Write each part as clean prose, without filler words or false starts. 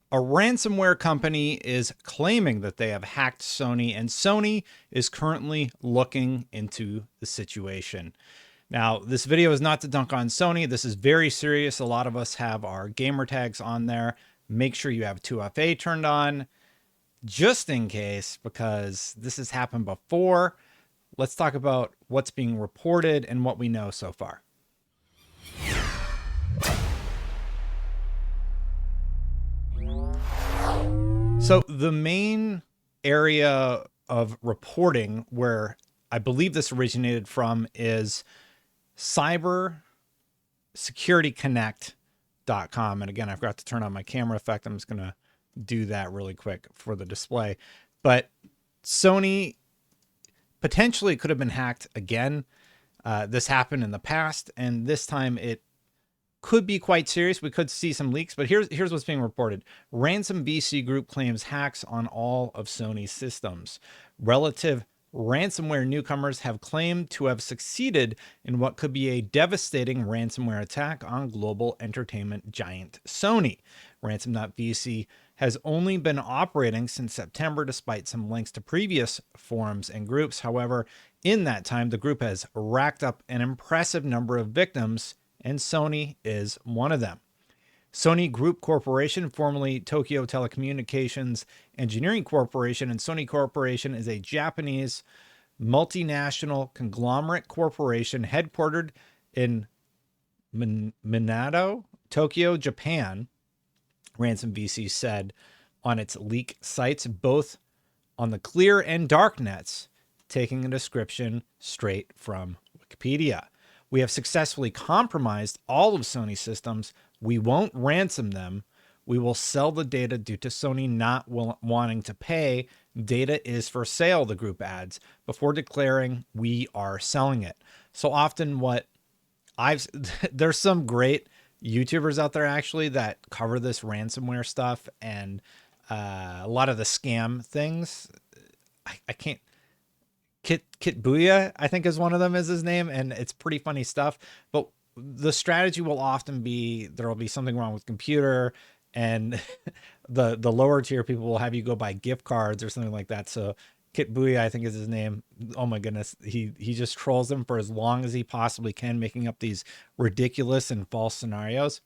A ransomware company is claiming that they have hacked Sony, and Sony is currently looking into the situation. Now, this video is not to dunk on Sony. This is very serious. A lot of us have our gamer tags on there. Make sure you have 2FA turned on just in case, because this has happened before. Let's talk about what's being reported and what we know so far. So the main area of reporting where I believe this originated from is cybersecurityconnect.com. And again, I forgot to turn on my camera effect. I'm just going to do that really quick for the display. But Sony potentially could have been hacked again. This happened in the past, and this time it could be quite serious. We could see some leaks, but here's what's being reported. Ransomed.VC group claims hacks on all of Sony systems. Relative ransomware newcomers have claimed to have succeeded in what could be a devastating ransomware attack on global entertainment giant Sony. Ransomed.VC has only been operating since September, despite some links to previous forums and groups. However, in that time, the group has racked up an impressive number of victims, and Sony is one of them. Sony Group Corporation, formerly Tokyo Telecommunications Engineering Corporation, and Sony Corporation is a Japanese multinational conglomerate corporation headquartered in Minato, Tokyo, Japan. Ransomed.VC said on its leak sites, both on the clear and dark nets, taking a description straight from Wikipedia. We have successfully compromised all of Sony systems. We won't ransom them. We will sell the data due to Sony not wanting to pay. Data is for sale, the group adds, before declaring we are selling it. So often there's some great YouTubers out there actually that cover this ransomware stuff and a lot of the scam things. I can't. Kit Booyah, I think is one of them, is his name, and it's pretty funny stuff. But the strategy will often be there will be something wrong with the computer, and the lower tier people will have you go buy gift cards or something like that. So Kit Booyah, I think is his name. Oh my goodness, he just trolls them for as long as he possibly can, making up these ridiculous and false scenarios.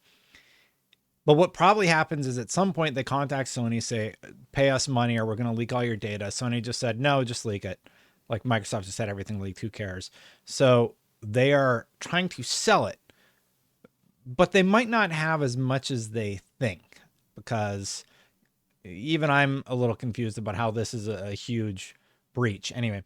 But what probably happens is at some point they contact Sony, say, pay us money or we're going to leak all your data. Sony just said, no, just leak it. Like Microsoft just said, everything leaked, who cares? So they are trying to sell it, but they might not have as much as they think, because even I'm a little confused about how this is a huge breach. Anyway,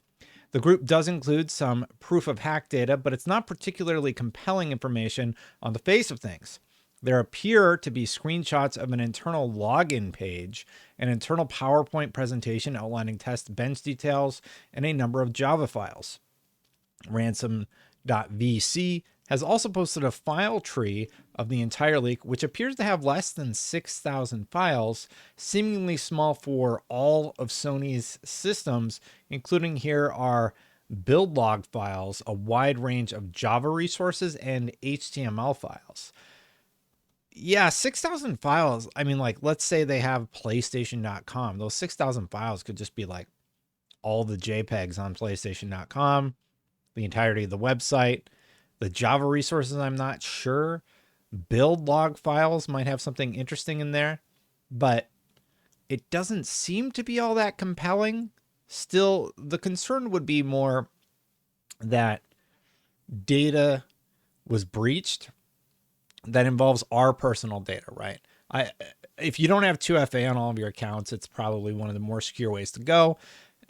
the group does include some proof of hack data, but it's not particularly compelling information on the face of things. There appear to be screenshots of an internal login page, an internal PowerPoint presentation outlining test bench details, and a number of Java files. Ransomed.VC has also posted a file tree of the entire leak, which appears to have less than 6,000 files, seemingly small for all of Sony's systems, including here are build log files, a wide range of Java resources, and HTML files. Yeah, 6,000 files. I mean, like, let's say they have PlayStation.com. Those 6,000 files could just be like all the JPEGs on PlayStation.com, the entirety of the website. The Java resources, I'm not sure. Build log files might have something interesting in there, but it doesn't seem to be all that compelling. Still, the concern would be more that data was breached that involves our personal data, right? If you don't have 2FA on all of your accounts, it's probably one of the more secure ways to go.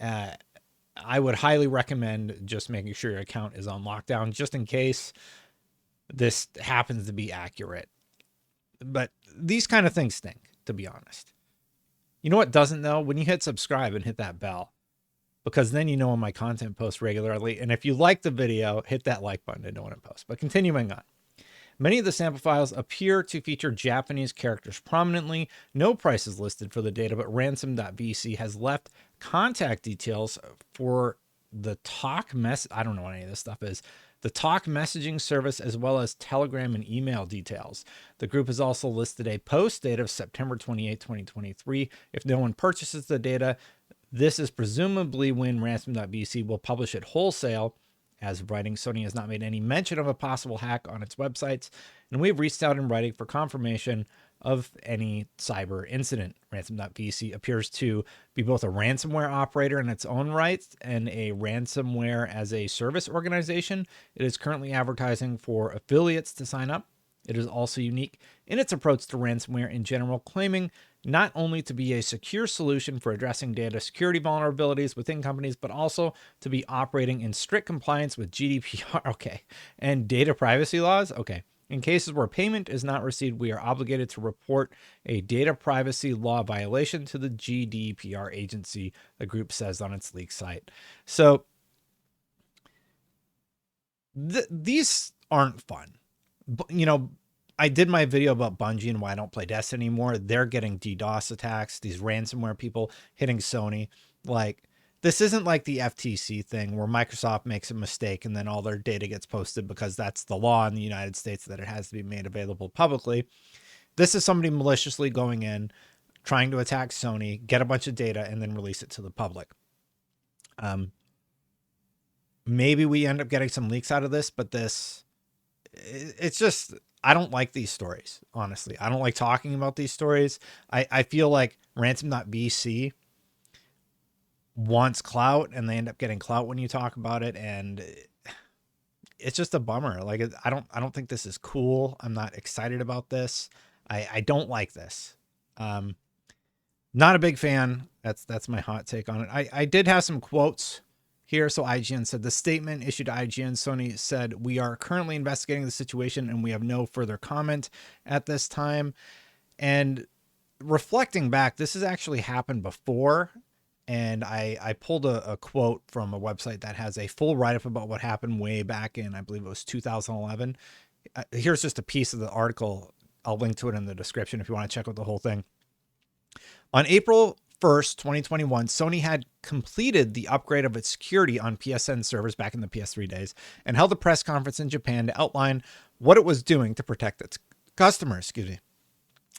I would highly recommend just making sure your account is on lockdown, just in case this happens to be accurate. But these kind of things stink, to be honest. You know what doesn't, though? When you hit subscribe and hit that bell, because then you know when my content posts regularly. And if you like the video, hit that like button to know when it posts. But continuing on. Many of the sample files appear to feature Japanese characters prominently. No price is listed for the data, but Ransomed.VC has left contact details for the talk mess. I don't know what any of this stuff is. the talk messaging service, as well as Telegram and email details. The group has also listed a post date of September 28, 2023. If no one purchases the data, this is presumably when Ransomed.VC will publish it wholesale. As of writing, Sony has not made any mention of a possible hack on its websites, and we've reached out in writing for confirmation of any cyber incident. Ransom.VC appears to be both a ransomware operator in its own right and a ransomware as a service organization. It is currently advertising for affiliates to sign up. It is also unique in its approach to ransomware in general, claiming not only to be a secure solution for addressing data security vulnerabilities within companies, but also to be operating in strict compliance with GDPR, okay, and data privacy laws, okay. In cases where payment is not received, we are obligated to report a data privacy law violation to the GDPR agency, the group says on its leak site. So these aren't fun. You know, I did my video about Bungie and why I don't play Destiny anymore. They're getting DDoS attacks, these ransomware people hitting Sony. Like, this isn't like the FTC thing where Microsoft makes a mistake and then all their data gets posted because that's the law in the United States that it has to be made available publicly. This is somebody maliciously going in, trying to attack Sony, get a bunch of data, and then release it to the public. Maybe we end up getting some leaks out of this, but it's just, I don't like these stories, honestly. I don't like talking about these stories. I feel like Ransom.VC wants clout and they end up getting clout when you talk about it, and it's just a bummer. Like, I don't think this is cool. I'm not excited about this. I don't like this. Not a big fan. That's my hot take on it. I did have some quotes here. So IGN said, the statement issued to IGN, Sony said, we are currently investigating the situation and we have no further comment at this time. And reflecting back, this has actually happened before. And I pulled a quote from a website that has a full write-up about what happened way back in, I believe it was 2011. Here's just a piece of the article. I'll link to it in the description if you want to check out the whole thing. On April 1st, 2021, Sony had completed the upgrade of its security on PSN servers back in the PS3 days and held a press conference in Japan to outline what it was doing to protect its customers. Excuse me.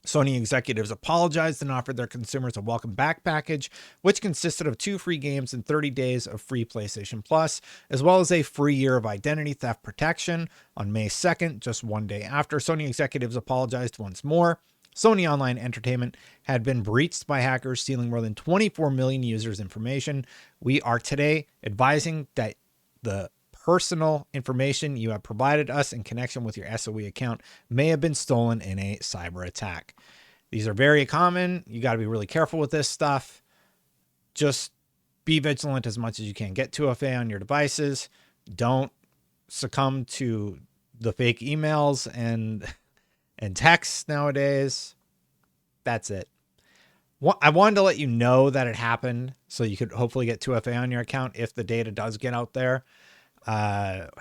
Sony executives apologized and offered their consumers a welcome back package, which consisted of 2 free games and 30 days of free PlayStation Plus, as well as a free year of identity theft protection. On May 2nd, just one day after, Sony executives apologized once more. Sony Online Entertainment had been breached by hackers, stealing more than 24 million users' information. We are today advising that the personal information you have provided us in connection with your SOE account may have been stolen in a cyber attack. These are very common. You got to be really careful with this stuff. Just be vigilant as much as you can. Get 2FA on your devices. Don't succumb to the fake emails and texts nowadays. That's it. I wanted to let you know that it happened so you could hopefully get 2FA on your account if the data does get out there.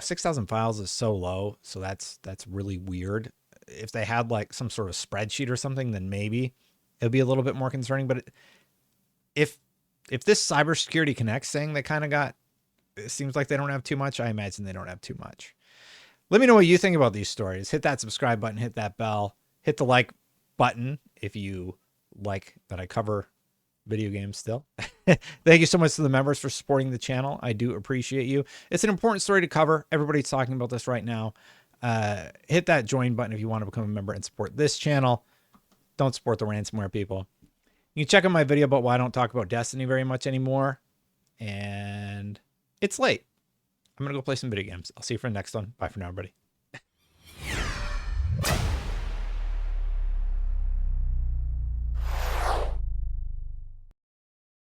6,000 files is so low, so that's really weird. If they had like some sort of spreadsheet or something, then maybe it'd be a little bit more concerning. But if this Cybersecurity Connect saying they kind of got, it seems like they don't have too much, I imagine they don't have too much. Let me know what you think about these stories. Hit that subscribe button, hit that bell, hit the like button if you like that I cover video games still. Thank you so much to the members for supporting the channel. I do appreciate you. It's an important story to cover. Everybody's talking about this right now. Hit that join button if you want to become a member and support this channel. Don't support the ransomware people. You can check out my video about why I don't talk about Destiny very much anymore. And it's late. I'm going to go play some video games. I'll see you for the next one. Bye for now, everybody.